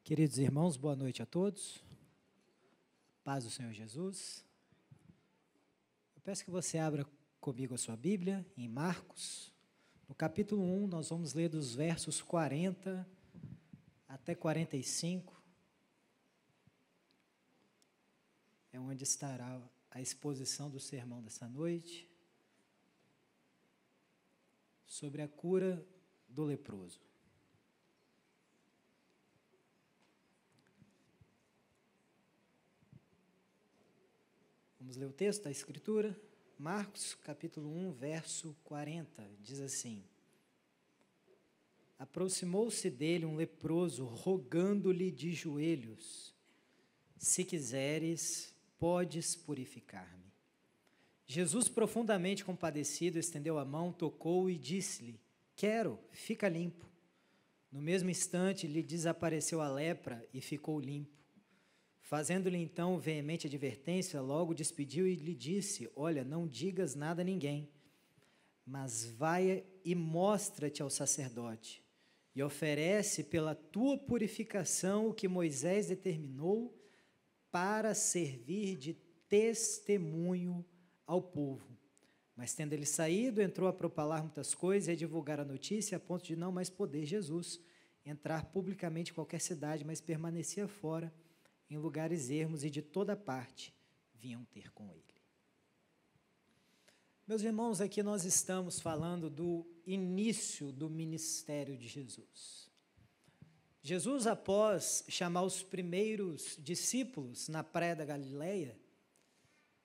Queridos irmãos, boa noite a todos. Paz do Senhor Jesus. Eu peço que você abra comigo a sua Bíblia, em Marcos. No capítulo 1, nós vamos ler dos versos 40 até 45. É onde estará a exposição do sermão dessa noite, sobre a cura do leproso. Vamos ler o texto da Escritura? Marcos, capítulo 1, verso 40, diz assim: Aproximou-se dele um leproso, rogando-lhe de joelhos: Se quiseres, podes purificar-me. Jesus, profundamente compadecido, estendeu a mão, tocou e disse-lhe: Quero, fica limpo. No mesmo instante lhe desapareceu a lepra e ficou limpo. Fazendo-lhe então veemente advertência, logo despediu e lhe disse: Olha, não digas nada a ninguém, mas vai e mostra-te ao sacerdote, e oferece pela tua purificação o que Moisés determinou para servir de testemunho ao povo. Mas tendo ele saído, entrou a propalar muitas coisas e a divulgar a notícia, a ponto de não mais poder Jesus entrar publicamente em qualquer cidade, mas permanecia fora, em lugares ermos, e de toda parte vinham ter com ele. Meus irmãos, aqui nós estamos falando do início do ministério de Jesus. Jesus, após chamar os primeiros discípulos na praia da Galileia,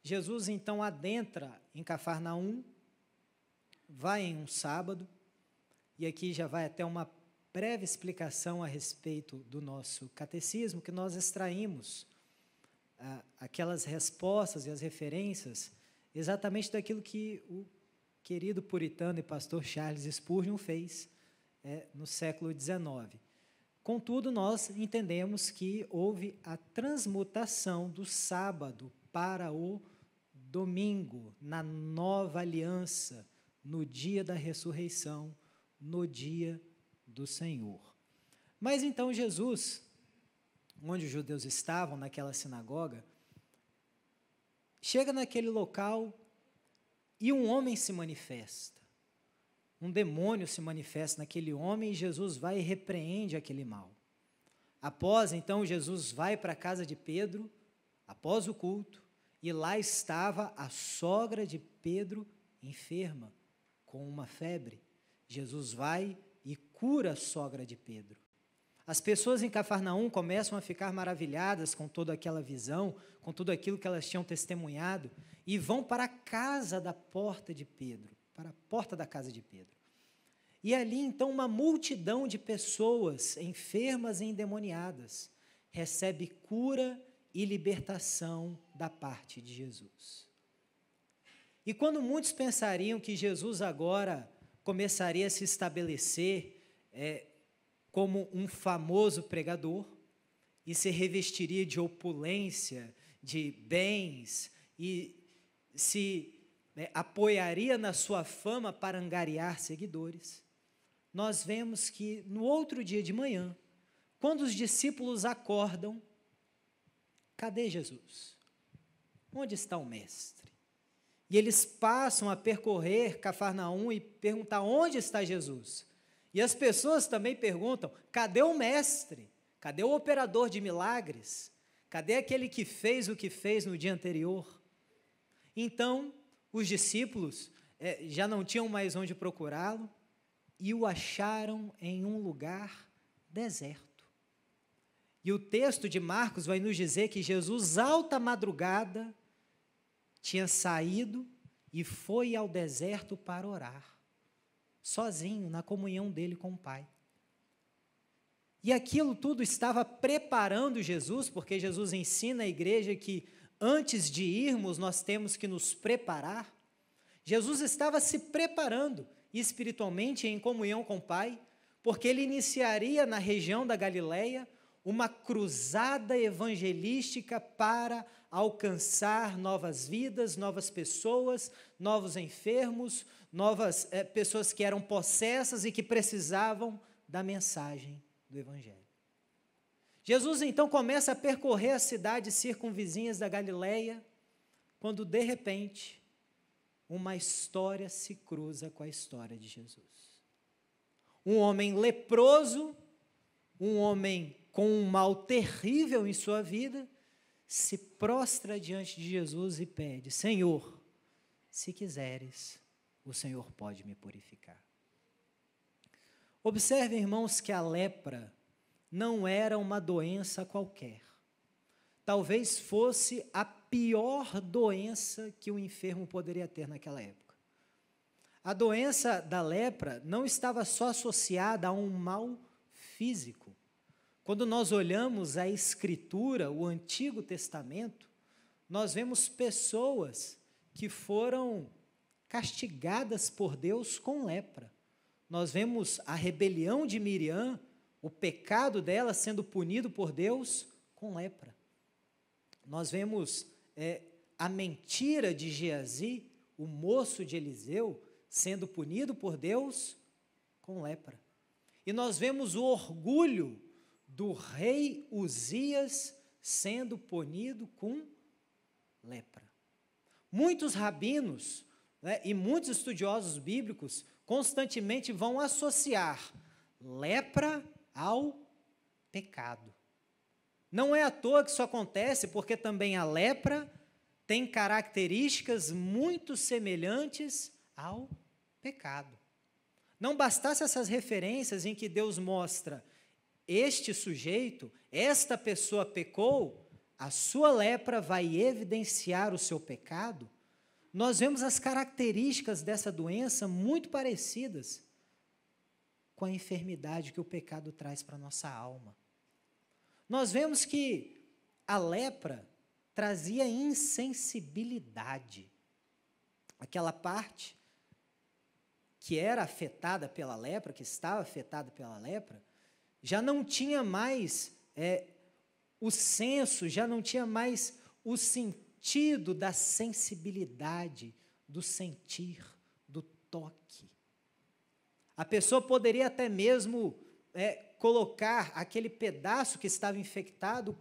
Jesus então adentra em Cafarnaum, vai em um sábado, e aqui já vai até uma breve explicação a respeito do nosso catecismo, que nós extraímos aquelas respostas e as referências exatamente daquilo que o querido puritano e pastor Charles Spurgeon fez no século XIX. Contudo, nós entendemos que houve a transmutação do sábado para o domingo, na nova aliança, no dia da ressurreição, no dia do Senhor. Mas então Jesus, onde os judeus estavam, naquela sinagoga, chega naquele local e um homem se manifesta. Um demônio se manifesta naquele homem e Jesus vai e repreende aquele mal. Após, então, Jesus vai para a casa de Pedro, após o culto, e lá estava a sogra de Pedro enferma, com uma febre. Jesus vai e cura a sogra de Pedro. As pessoas em Cafarnaum começam a ficar maravilhadas com toda aquela visão, com tudo aquilo que elas tinham testemunhado, e vão para a casa da porta de Pedro, para a porta da casa de Pedro. E ali, então, uma multidão de pessoas enfermas e endemoniadas recebe cura e libertação da parte de Jesus. E quando muitos pensariam que Jesus agora começaria a se estabelecer como um famoso pregador e se revestiria de opulência, de bens, e se apoiaria na sua fama para angariar seguidores, nós vemos que no outro dia de manhã, quando os discípulos acordam, cadê Jesus? Onde está o mestre? E eles passam a percorrer Cafarnaum e perguntar: onde está Jesus? E as pessoas também perguntam: cadê o mestre? Cadê o operador de milagres? Cadê aquele que fez o que fez no dia anterior? Então, os discípulos já não tinham mais onde procurá-lo e o acharam em um lugar deserto. E o texto de Marcos vai nos dizer que Jesus, alta madrugada, tinha saído e foi ao deserto para orar, sozinho, na comunhão dele com o Pai. E aquilo tudo estava preparando Jesus, porque Jesus ensina a igreja que antes de irmos nós temos que nos preparar. Jesus estava se preparando espiritualmente em comunhão com o Pai, porque ele iniciaria na região da Galileia uma cruzada evangelística para alcançar novas vidas, novas pessoas, novos enfermos, novas pessoas que eram possessas e que precisavam da mensagem do Evangelho. Jesus então começa a percorrer as cidades circunvizinhas da Galileia, quando de repente uma história se cruza com a história de Jesus. Um homem leproso, um homem com um mal terrível em sua vida, se prostra diante de Jesus e pede: Senhor, se quiseres, o Senhor pode me purificar. Observe, irmãos, que a lepra não era uma doença qualquer. Talvez fosse a pior doença que o enfermo poderia ter naquela época. A doença da lepra não estava só associada a um mal físico. Quando nós olhamos a Escritura, o Antigo Testamento, nós vemos pessoas que foram castigadas por Deus com lepra. Nós vemos a rebelião de Miriam, o pecado dela sendo punido por Deus com lepra. Nós vemos a mentira de Geazi, o moço de Eliseu, sendo punido por Deus com lepra. E nós vemos o orgulho do rei Uzias sendo punido com lepra. Muitos rabinos, e muitos estudiosos bíblicos constantemente vão associar lepra ao pecado. Não é à toa que isso acontece, porque também a lepra tem características muito semelhantes ao pecado. Não bastasse essas referências em que Deus mostra este sujeito, esta pessoa pecou, a sua lepra vai evidenciar o seu pecado. Nós vemos as características dessa doença muito parecidas com a enfermidade que o pecado traz para a nossa alma. Nós vemos que a lepra trazia insensibilidade. Aquela parte que era afetada pela lepra, que estava afetada pela lepra, já não tinha mais o senso, já não tinha mais o sentido da sensibilidade, do sentir, do toque. A pessoa poderia até mesmo colocar aquele pedaço que estava infectado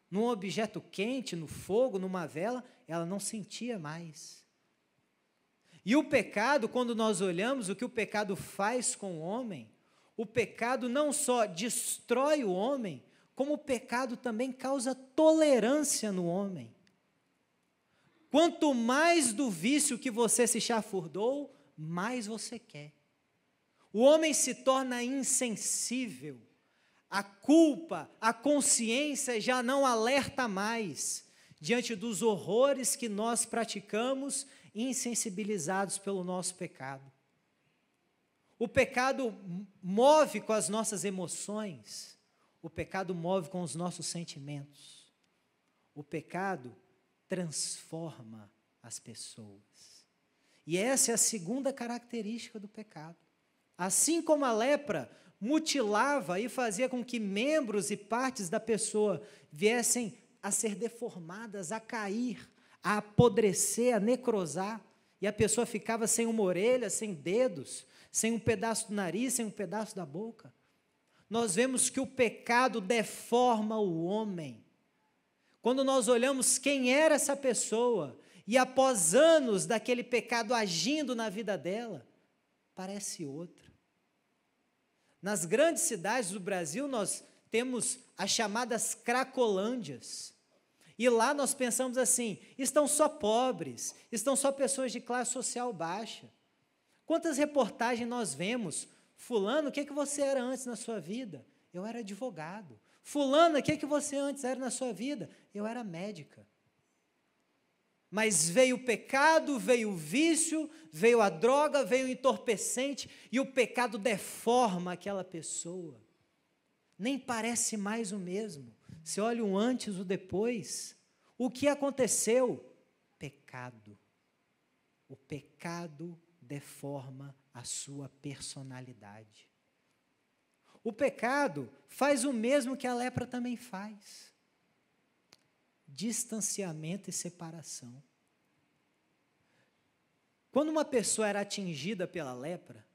num objeto quente, no fogo, numa vela, ela não sentia mais. E o pecado, quando nós olhamos o que o pecado faz com o homem, o pecado não só destrói o homem, como o pecado também causa tolerância no homem. Quanto mais do vício que você se chafurdou, mais você quer. O homem se torna insensível, a culpa, a consciência já não alerta mais diante dos horrores que nós praticamos, insensibilizados pelo nosso pecado. O pecado move com as nossas emoções, o pecado move com os nossos sentimentos, o pecado transforma as pessoas. E essa é a segunda característica do pecado. Assim como a lepra mutilava e fazia com que membros e partes da pessoa viessem a ser deformadas, a cair, a apodrecer, a necrosar, e a pessoa ficava sem uma orelha, sem dedos, sem um pedaço do nariz, sem um pedaço da boca. Nós vemos que o pecado deforma o homem. Quando nós olhamos quem era essa pessoa, e após anos daquele pecado agindo na vida dela, parece outra. Nas grandes cidades do Brasil, nós temos as chamadas cracolândias. E lá nós pensamos assim, estão só pobres, estão só pessoas de classe social baixa. Quantas reportagens nós vemos? Fulano, o que você era antes na sua vida? Eu era advogado. Fulano, o que você antes era na sua vida? Eu era médica. Mas veio o pecado, veio o vício, veio a droga, veio o entorpecente, e o pecado deforma aquela pessoa. Nem parece mais o mesmo. Você olha o antes e o depois. O que aconteceu? Pecado. O pecado deforma a sua personalidade. O pecado faz o mesmo que a lepra também faz. Distanciamento e separação. Quando uma pessoa era atingida pela lepra,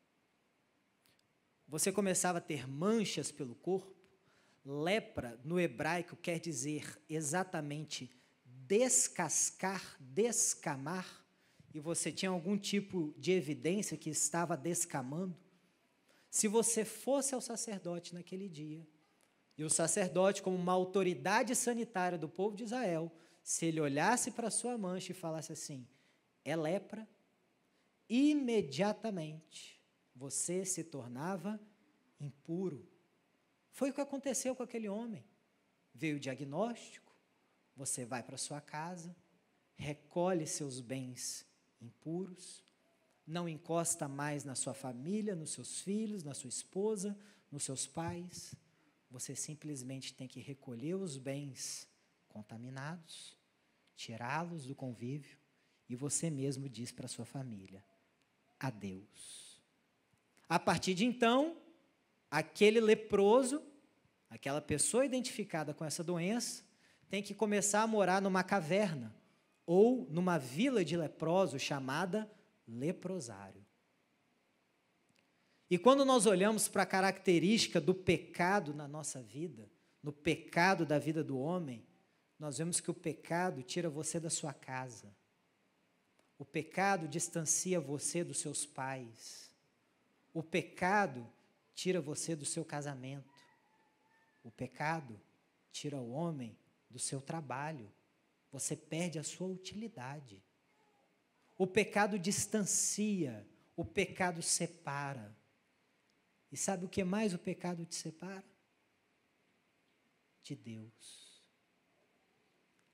você começava a ter manchas pelo corpo. Lepra, no hebraico, quer dizer exatamente descascar, descamar, e você tinha algum tipo de evidência que estava descamando. Se você fosse ao sacerdote naquele dia, e o sacerdote, como uma autoridade sanitária do povo de Israel, se ele olhasse para a sua mancha e falasse assim, é lepra, imediatamente você se tornava impuro. Foi o que aconteceu com aquele homem. Veio o diagnóstico, você vai para sua casa, recolhe seus bens impuros, não encosta mais na sua família, nos seus filhos, na sua esposa, nos seus pais. Você simplesmente tem que recolher os bens contaminados, tirá-los do convívio, e você mesmo diz para a sua família, adeus. A partir de então, aquele leproso, aquela pessoa identificada com essa doença, tem que começar a morar numa caverna, ou numa vila de leprosos chamada leprosário. E quando nós olhamos para a característica do pecado na nossa vida, no pecado da vida do homem, nós vemos que o pecado tira você da sua casa. O pecado distancia você dos seus pais. O pecado tira você do seu casamento. O pecado tira o homem do seu trabalho. Você perde a sua utilidade. O pecado distancia, o pecado separa. E sabe o que mais o pecado te separa? De Deus.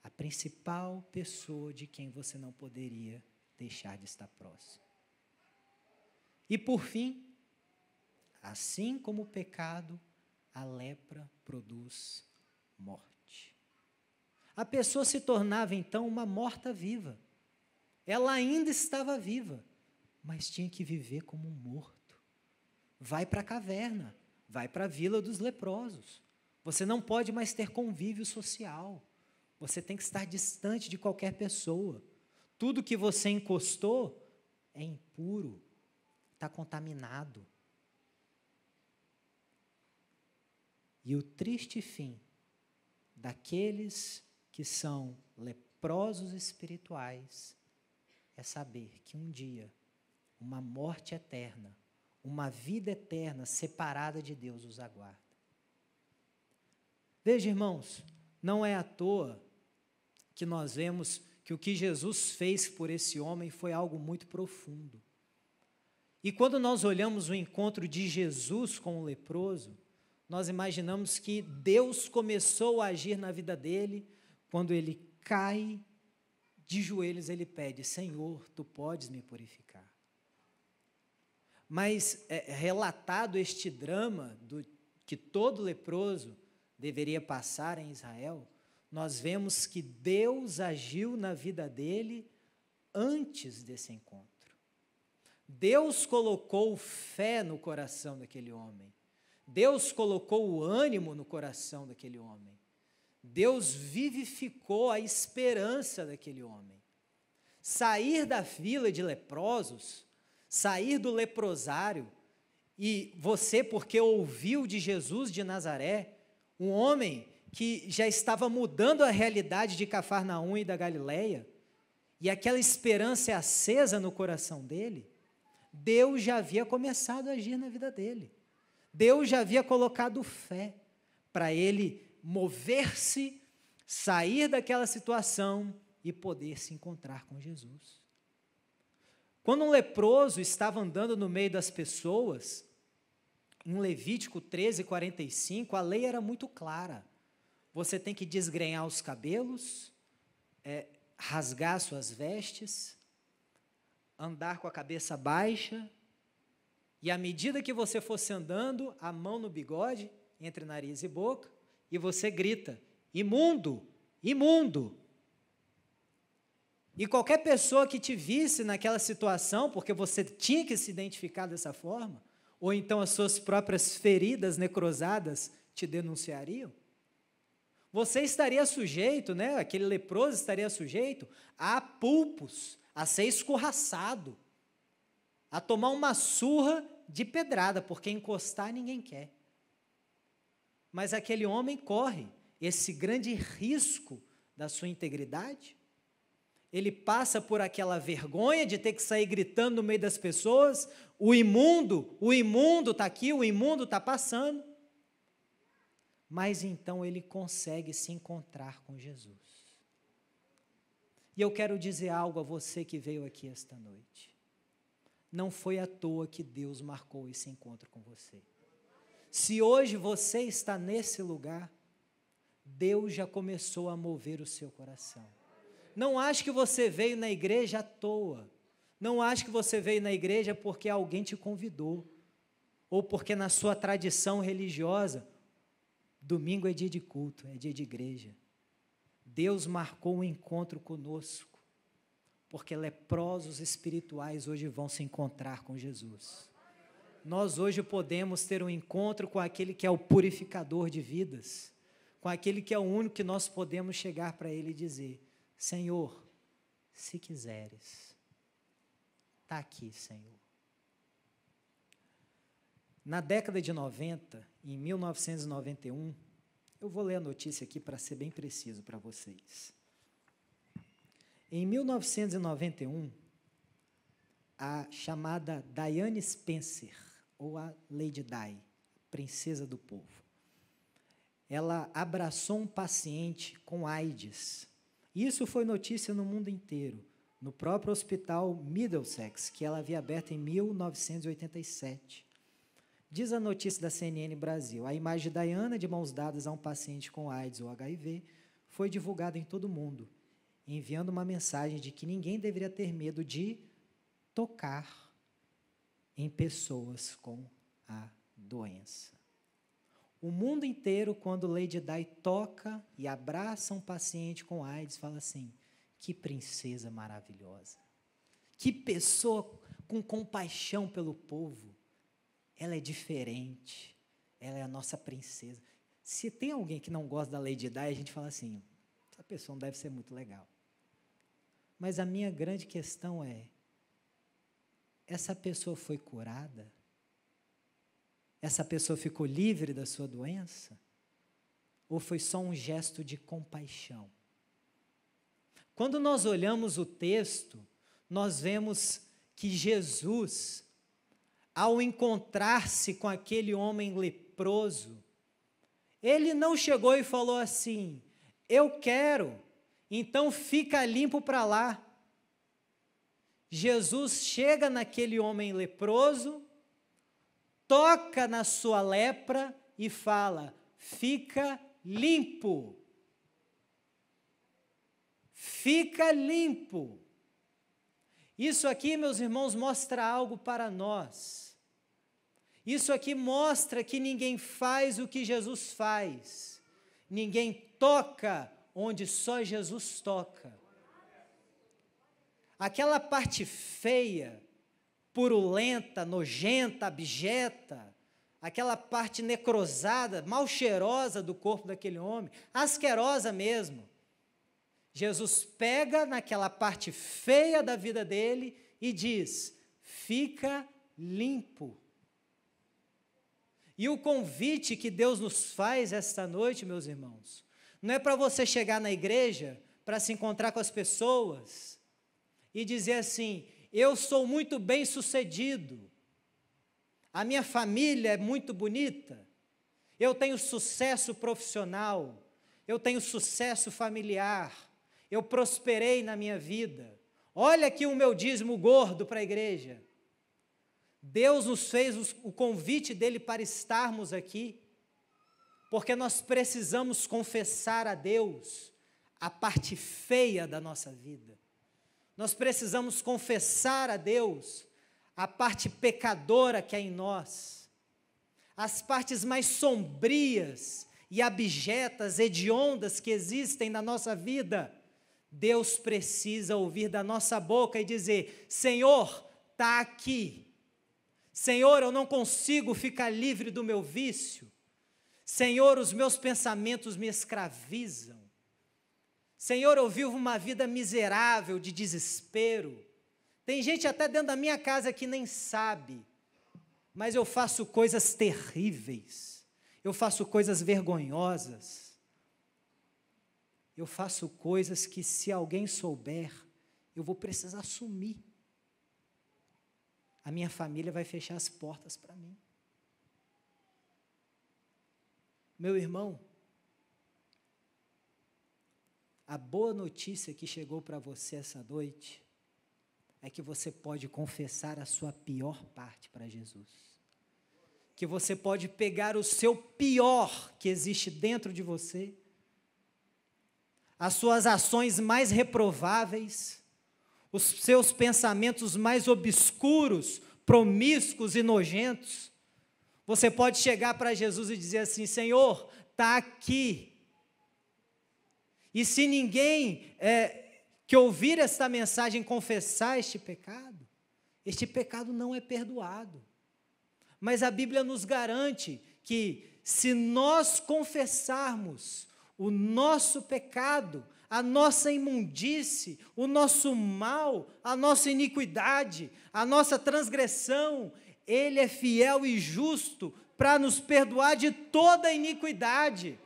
A principal pessoa de quem você não poderia deixar de estar próximo. E por fim, assim como o pecado, a lepra produz morte. A pessoa se tornava então uma morta-viva. Ela ainda estava viva, mas tinha que viver como um morto. Vai para a caverna, vai para a vila dos leprosos. Você não pode mais ter convívio social. Você tem que estar distante de qualquer pessoa. Tudo que você encostou é impuro, está contaminado. E o triste fim daqueles que são leprosos espirituais é saber que um dia, uma morte eterna, uma vida eterna separada de Deus os aguarda. Veja, irmãos, não é à toa que nós vemos que o que Jesus fez por esse homem foi algo muito profundo. E quando nós olhamos o encontro de Jesus com o leproso, nós imaginamos que Deus começou a agir na vida dele quando ele cai de joelhos, ele pede, Senhor, tu podes me purificar. Mas relatado este drama que todo leproso deveria passar em Israel, nós vemos que Deus agiu na vida dele antes desse encontro. Deus colocou fé no coração daquele homem. Deus colocou o ânimo no coração daquele homem. Deus vivificou a esperança daquele homem. Sair da vila de leprosos, sair do leprosário, e você, porque ouviu de Jesus de Nazaré, um homem que já estava mudando a realidade de Cafarnaum e da Galileia, e aquela esperança é acesa no coração dele, Deus já havia começado a agir na vida dele. Deus já havia colocado fé para ele mover-se, sair daquela situação e poder se encontrar com Jesus. Quando um leproso estava andando no meio das pessoas, em Levítico 13:45, a lei era muito clara. Você tem que desgrenhar os cabelos, rasgar suas vestes, andar com a cabeça baixa, e à medida que você fosse andando, a mão no bigode, entre nariz e boca, e você grita, imundo, imundo. E qualquer pessoa que te visse naquela situação, porque você tinha que se identificar dessa forma, ou então as suas próprias feridas necrosadas te denunciariam, você estaria sujeito, aquele leproso estaria sujeito a pulpos, a ser escorraçado. a tomar uma surra de pedrada, porque encostar ninguém quer. Mas aquele homem corre esse grande risco da sua integridade. Ele passa por aquela vergonha de ter que sair gritando no meio das pessoas, o imundo está aqui, o imundo está passando. Mas então ele consegue se encontrar com Jesus. E eu quero dizer algo a você que veio aqui esta noite. Não foi à toa que Deus marcou esse encontro com você. Se hoje você está nesse lugar, Deus já começou a mover o seu coração. Não ache que você veio na igreja à toa. Não ache que você veio na igreja porque alguém te convidou. Ou porque na sua tradição religiosa, domingo é dia de culto, é dia de igreja. Deus marcou um encontro conosco, porque leprosos espirituais hoje vão se encontrar com Jesus. Nós hoje podemos ter um encontro com aquele que é o purificador de vidas, com aquele que é o único que nós podemos chegar para ele e dizer: Senhor, se quiseres, está aqui, Senhor. Na década de 90, em 1991, eu vou ler a notícia aqui para ser bem preciso para vocês. Em 1991, a chamada Diane Spencer, ou a Lady Di, princesa do povo, ela abraçou um paciente com AIDS. Isso foi notícia no mundo inteiro, no próprio hospital Middlesex, que ela havia aberto em 1987. Diz a notícia da CNN Brasil: a imagem de Diana de mãos dadas a um paciente com AIDS ou HIV foi divulgada em todo o mundo, enviando uma mensagem de que ninguém deveria ter medo de tocar em pessoas com a doença. O mundo inteiro, quando Lady Di toca e abraça um paciente com AIDS, fala assim: que princesa maravilhosa, que pessoa com compaixão pelo povo, ela é diferente, ela é a nossa princesa. Se tem alguém que não gosta da Lady Di, a gente fala assim: essa pessoa não deve ser muito legal. Mas a minha grande questão é: essa pessoa foi curada? Essa pessoa ficou livre da sua doença? Ou foi só um gesto de compaixão? Quando nós olhamos o texto, nós vemos que Jesus, ao encontrar-se com aquele homem leproso, ele não chegou e falou assim: eu quero, então fica limpo para lá. Jesus chega naquele homem leproso, toca na sua lepra e fala: fica limpo. Fica limpo. Isso aqui, meus irmãos, mostra algo para nós. Isso aqui mostra que ninguém faz o que Jesus faz. Ninguém toca onde só Jesus toca. Aquela parte feia, purulenta, nojenta, abjeta, aquela parte necrosada, mal cheirosa do corpo daquele homem, asquerosa mesmo, Jesus pega naquela parte feia da vida dele e diz: fica limpo. E o convite que Deus nos faz esta noite, meus irmãos, não é para você chegar na igreja, para se encontrar com as pessoas e dizer assim: eu sou muito bem sucedido, a minha família é muito bonita, eu tenho sucesso profissional, eu tenho sucesso familiar, eu prosperei na minha vida, olha aqui o meu dízimo gordo para a igreja. Deus nos fez o convite dele para estarmos aqui, porque nós precisamos confessar a Deus a parte feia da nossa vida. Nós precisamos confessar a Deus a parte pecadora que há em nós, as partes mais sombrias e abjetas, hediondas que existem na nossa vida. Deus precisa ouvir da nossa boca e dizer: Senhor, está aqui. Senhor, eu não consigo ficar livre do meu vício. Senhor, os meus pensamentos me escravizam. Senhor, eu vivo uma vida miserável de desespero. Tem gente até dentro da minha casa que nem sabe, mas eu faço coisas terríveis, eu faço coisas vergonhosas, eu faço coisas que, se alguém souber, eu vou precisar assumir. A minha família vai fechar as portas para mim. Meu irmão, a boa notícia que chegou para você essa noite é que você pode confessar a sua pior parte para Jesus. Que você pode pegar o seu pior que existe dentro de você, as suas ações mais reprováveis, os seus pensamentos mais obscuros, promíscuos e nojentos. Você pode chegar para Jesus e dizer assim: Senhor, está aqui. E se ninguém que ouvir esta mensagem confessar este pecado não é perdoado. Mas a Bíblia nos garante que, se nós confessarmos o nosso pecado, a nossa imundície, o nosso mal, a nossa iniquidade, a nossa transgressão, Ele é fiel e justo para nos perdoar de toda iniquidade.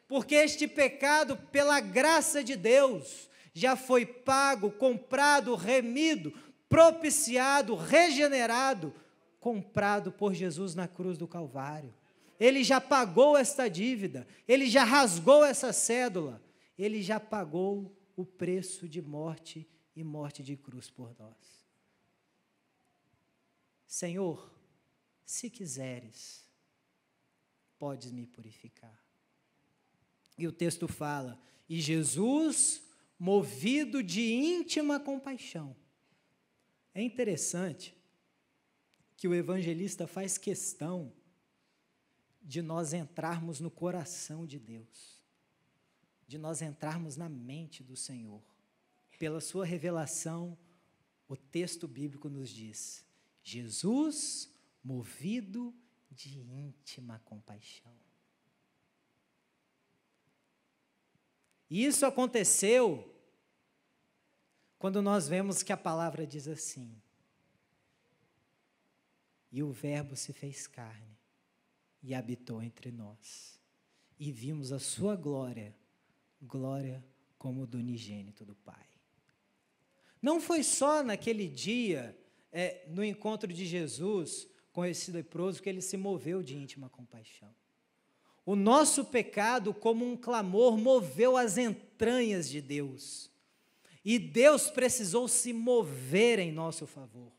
Porque este pecado, pela graça de Deus, já foi pago, comprado, remido, propiciado, regenerado, comprado por Jesus na cruz do Calvário. Ele já pagou esta dívida, Ele já rasgou essa cédula, Ele já pagou o preço de morte e morte de cruz por nós. Senhor, se quiseres, podes me purificar. E o texto fala: e Jesus, movido de íntima compaixão. É interessante que o evangelista faz questão de nós entrarmos no coração de Deus, de nós entrarmos na mente do Senhor. Pela sua revelação, o texto bíblico nos diz: Jesus, movido de íntima compaixão. E isso aconteceu quando nós vemos que a palavra diz assim: e o Verbo se fez carne e habitou entre nós, e vimos a sua glória, glória como do unigênito do Pai. Não foi só naquele dia, no encontro de Jesus com esse leproso, que ele se moveu de íntima compaixão. O nosso pecado, como um clamor, moveu as entranhas de Deus. E Deus precisou se mover em nosso favor.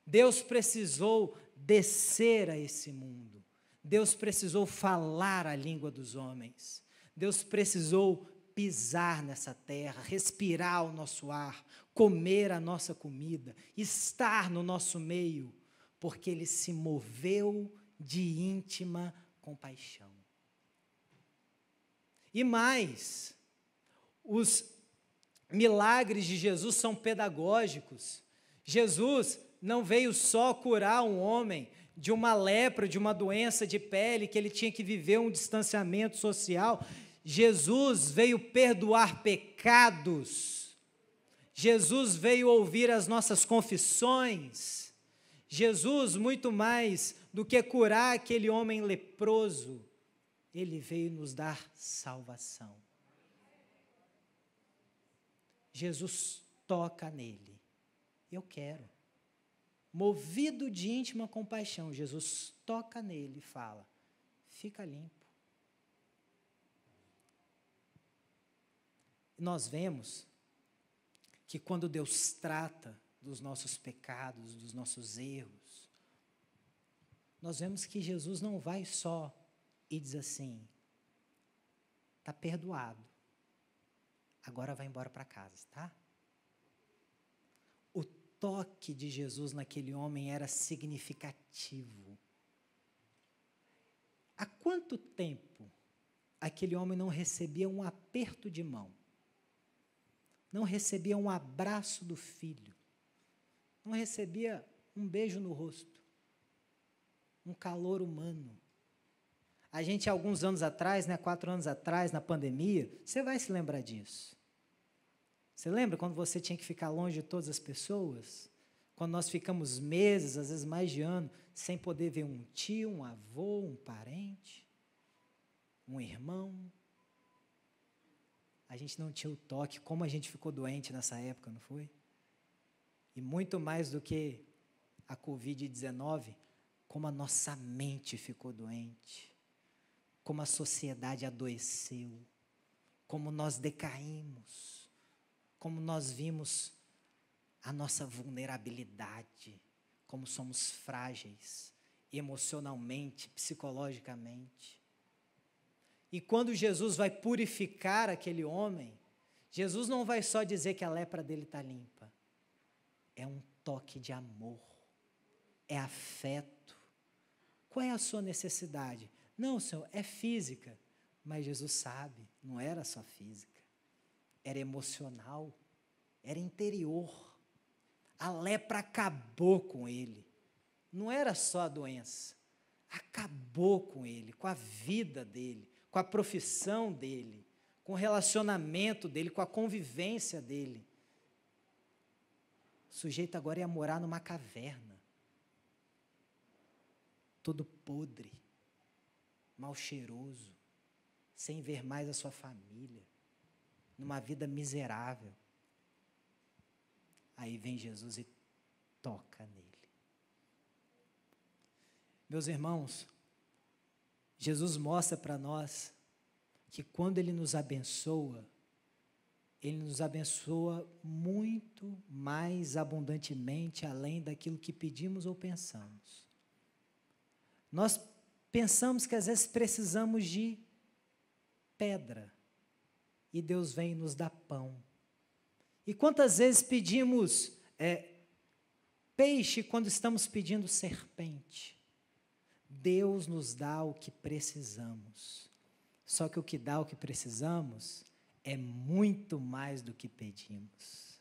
Deus precisou descer a esse mundo. Deus precisou falar a língua dos homens. Deus precisou pisar nessa terra, respirar o nosso ar, comer a nossa comida, estar no nosso meio, porque Ele se moveu de íntima compaixão. E mais, os milagres de Jesus são pedagógicos. Jesus não veio só curar um homem de uma lepra, de uma doença de pele, que ele tinha que viver um distanciamento social. Jesus veio perdoar pecados. Jesus veio ouvir as nossas confissões. Jesus, muito mais do que curar aquele homem leproso, Ele veio nos dar salvação. Jesus toca nele. Eu quero. Movido de íntima compaixão, Jesus toca nele e fala: fica limpo. Nós vemos que quando Deus trata dos nossos pecados, dos nossos erros, nós vemos que Jesus não vai só e diz assim: está perdoado, agora vai embora para casa, tá? O toque de Jesus naquele homem era significativo. Há quanto tempo aquele homem não recebia um aperto de mão, não recebia um abraço do filho, não recebia um beijo no rosto, um calor humano? A gente, alguns anos atrás, 4 anos atrás, na pandemia, você vai se lembrar disso. Você lembra quando você tinha que ficar longe de todas as pessoas? Quando nós ficamos meses, às vezes mais de ano, sem poder ver um tio, um avô, um parente, um irmão. A gente não tinha o toque, como a gente ficou doente nessa época, não foi? E muito mais do que a Covid-19, como a nossa mente ficou doente, como a sociedade adoeceu, como nós decaímos, como nós vimos a nossa vulnerabilidade, como somos frágeis, emocionalmente, psicologicamente. E quando Jesus vai purificar aquele homem, Jesus não vai só dizer que a lepra dele está limpa. É um toque de amor, é afeto. Qual é a sua necessidade? Não, Senhor, é física. Mas Jesus sabe, não era só física, era emocional, era interior. A lepra acabou com ele. Não era só a doença, acabou com ele, com a vida dele, com a profissão dele, com o relacionamento dele, com a convivência dele. O sujeito agora ia morar numa caverna, todo podre, mal cheiroso, sem ver mais a sua família, numa vida miserável. Aí vem Jesus e toca nele. Meus irmãos, Jesus mostra para nós que quando Ele nos abençoa muito mais abundantemente, além daquilo que pedimos ou pensamos. Nós pensamos que às vezes precisamos de pedra, e Deus vem e nos dá pão. E quantas vezes pedimos peixe quando estamos pedindo serpente? Deus nos dá o que precisamos. Só que o que dá o que precisamos é muito mais do que pedimos.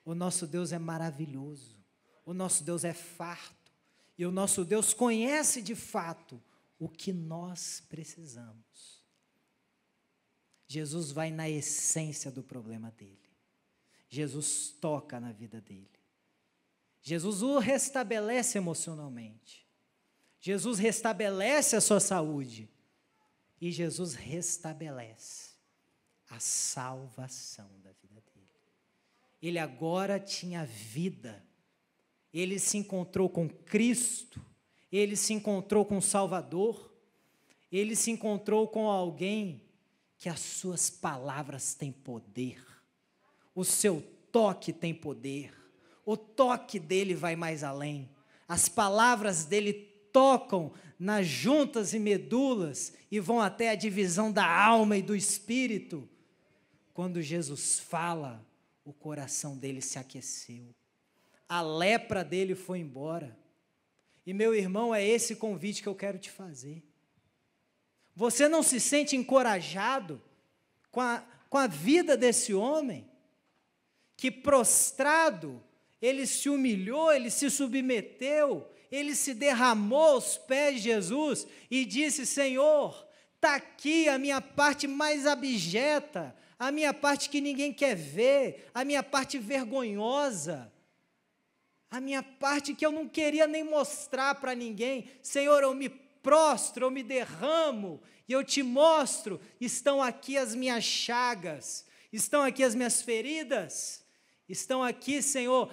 O nosso Deus é maravilhoso. O nosso Deus é farto. E o nosso Deus conhece de fato o que nós precisamos. Jesus vai na essência do problema dele. Jesus toca na vida dele. Jesus o restabelece emocionalmente. Jesus restabelece a sua saúde. E Jesus restabelece a salvação da vida dele. Ele agora tinha vida. Ele se encontrou com Cristo. Ele se encontrou com o Salvador. Ele se encontrou com alguém que as suas palavras têm poder. O seu toque tem poder. O toque dele vai mais além. As palavras dele tocam nas juntas e medulas e vão até a divisão da alma e do espírito. Quando Jesus fala, o coração dele se aqueceu. A lepra dele foi embora. E meu irmão, é esse convite que eu quero te fazer. Você não se sente encorajado com a vida desse homem? Que prostrado, ele se humilhou, ele se submeteu, ele se derramou aos pés de Jesus e disse: Senhor, está aqui a minha parte mais abjeta, a minha parte que ninguém quer ver, a minha parte vergonhosa, a minha parte que eu não queria nem mostrar para ninguém. Senhor, eu me prostro, eu me derramo e eu te mostro. Estão aqui as minhas chagas, estão aqui as minhas feridas, estão aqui, Senhor,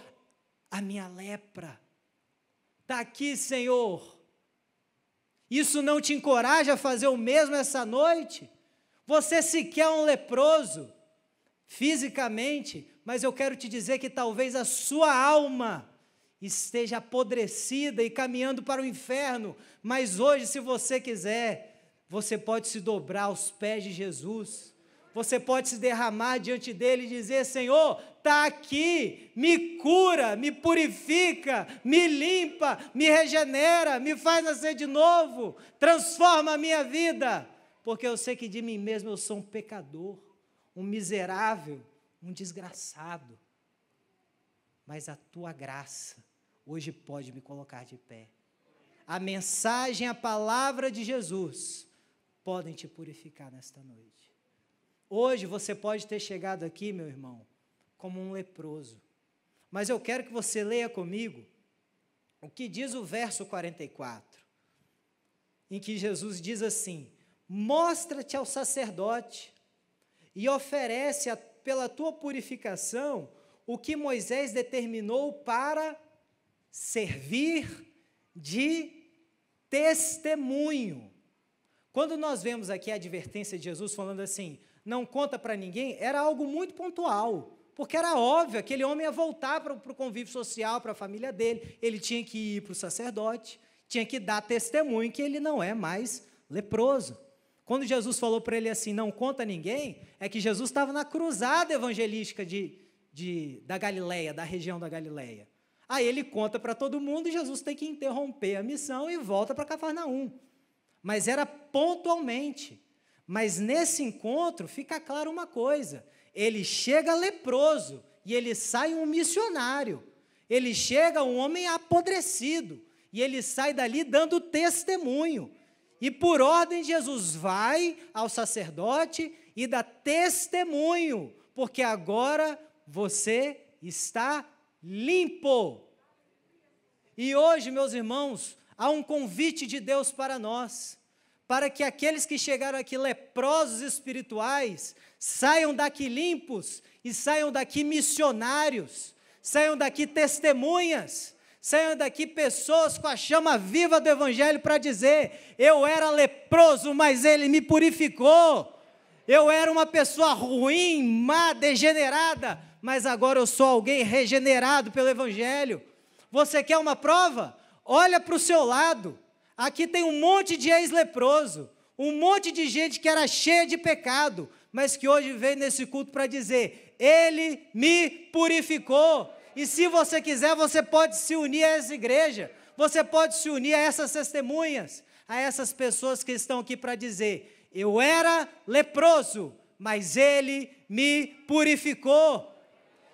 a minha lepra. Está aqui, Senhor. Isso não te encoraja a fazer o mesmo essa noite? Você sequer é um leproso, fisicamente, mas eu quero te dizer que talvez a sua alma esteja apodrecida e caminhando para o inferno, mas hoje, se você quiser, você pode se dobrar aos pés de Jesus, você pode se derramar diante dele e dizer: Senhor, está aqui, me cura, me purifica, me limpa, me regenera, me faz nascer de novo, transforma a minha vida, porque eu sei que de mim mesmo eu sou um pecador, um miserável, um desgraçado, mas a tua graça hoje pode me colocar de pé. A mensagem, a palavra de Jesus podem te purificar nesta noite. Hoje você pode ter chegado aqui, meu irmão, como um leproso. Mas eu quero que você leia comigo o que diz o verso 44, em que Jesus diz assim: mostra-te ao sacerdote e oferece pela tua purificação o que Moisés determinou para servir de testemunho. Quando nós vemos aqui a advertência de Jesus falando assim, não conta para ninguém, era algo muito pontual, porque era óbvio, aquele homem ia voltar para o convívio social, para a família dele, ele tinha que ir para o sacerdote, tinha que dar testemunho que ele não é mais leproso. Quando Jesus falou para ele assim, não conta a ninguém, é que Jesus estava na cruzada evangelística da Galileia, da região da Galileia. Aí ele conta para todo mundo e Jesus tem que interromper a missão e volta para Cafarnaum. Mas era pontualmente. Mas nesse encontro fica claro uma coisa, ele chega leproso e ele sai um missionário. Ele chega um homem apodrecido e ele sai dali dando testemunho. E por ordem de Jesus vai ao sacerdote e dá testemunho, porque agora você está limpo. E hoje, meus irmãos, há um convite de Deus para nós, para que aqueles que chegaram aqui leprosos espirituais, saiam daqui limpos e saiam daqui missionários, saiam daqui testemunhas, saiam daqui pessoas com a chama viva do Evangelho para dizer, eu era leproso, mas Ele me purificou, eu era uma pessoa ruim, má, degenerada, mas agora eu sou alguém regenerado pelo Evangelho. Você quer uma prova? Olha para o seu lado, aqui tem um monte de ex-leproso, um monte de gente que era cheia de pecado, mas que hoje veio nesse culto para dizer, Ele me purificou. E se você quiser, você pode se unir a essa igreja, você pode se unir a essas testemunhas, a essas pessoas que estão aqui para dizer, eu era leproso, mas Ele me purificou.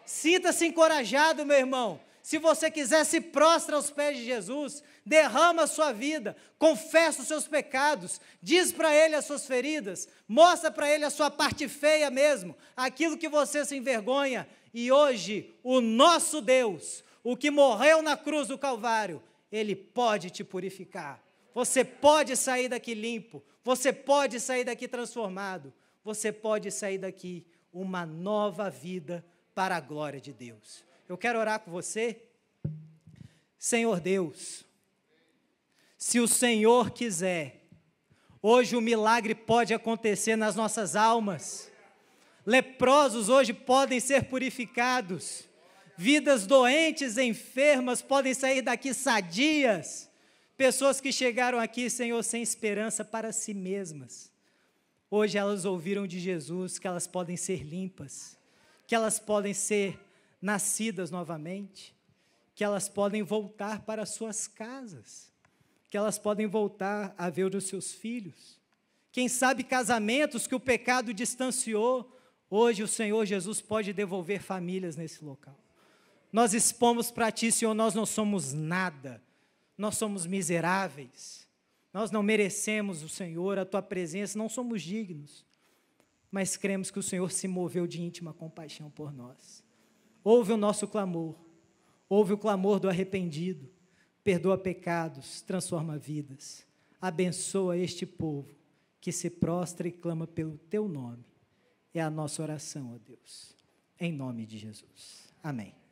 Sinta-se encorajado, meu irmão. Se você quiser, se prostra aos pés de Jesus, derrama a sua vida, confessa os seus pecados, diz para Ele as suas feridas, mostra para Ele a sua parte feia mesmo, aquilo que você se envergonha. E hoje, o nosso Deus, o que morreu na cruz do Calvário, Ele pode te purificar. Você pode sair daqui limpo, você pode sair daqui transformado, você pode sair daqui uma nova vida para a glória de Deus. Eu quero orar com você. Senhor Deus, se o Senhor quiser, hoje o milagre pode acontecer nas nossas almas. Leprosos hoje podem ser purificados, vidas doentes, enfermas podem sair daqui sadias, pessoas que chegaram aqui, Senhor, sem esperança para si mesmas, hoje elas ouviram de Jesus que elas podem ser limpas, que elas podem ser nascidas novamente, que elas podem voltar para suas casas, que elas podem voltar a ver os seus filhos, quem sabe casamentos que o pecado distanciou. Hoje o Senhor Jesus pode devolver famílias nesse local. Nós expomos para Ti, Senhor, nós não somos nada, nós somos miseráveis, nós não merecemos o Senhor, a Tua presença, não somos dignos, mas cremos que o Senhor se moveu de íntima compaixão por nós. Ouve o nosso clamor, ouve o clamor do arrependido, perdoa pecados, transforma vidas, abençoa este povo que se prostra e clama pelo Teu nome. É a nossa oração, ó Deus, em nome de Jesus. Amém.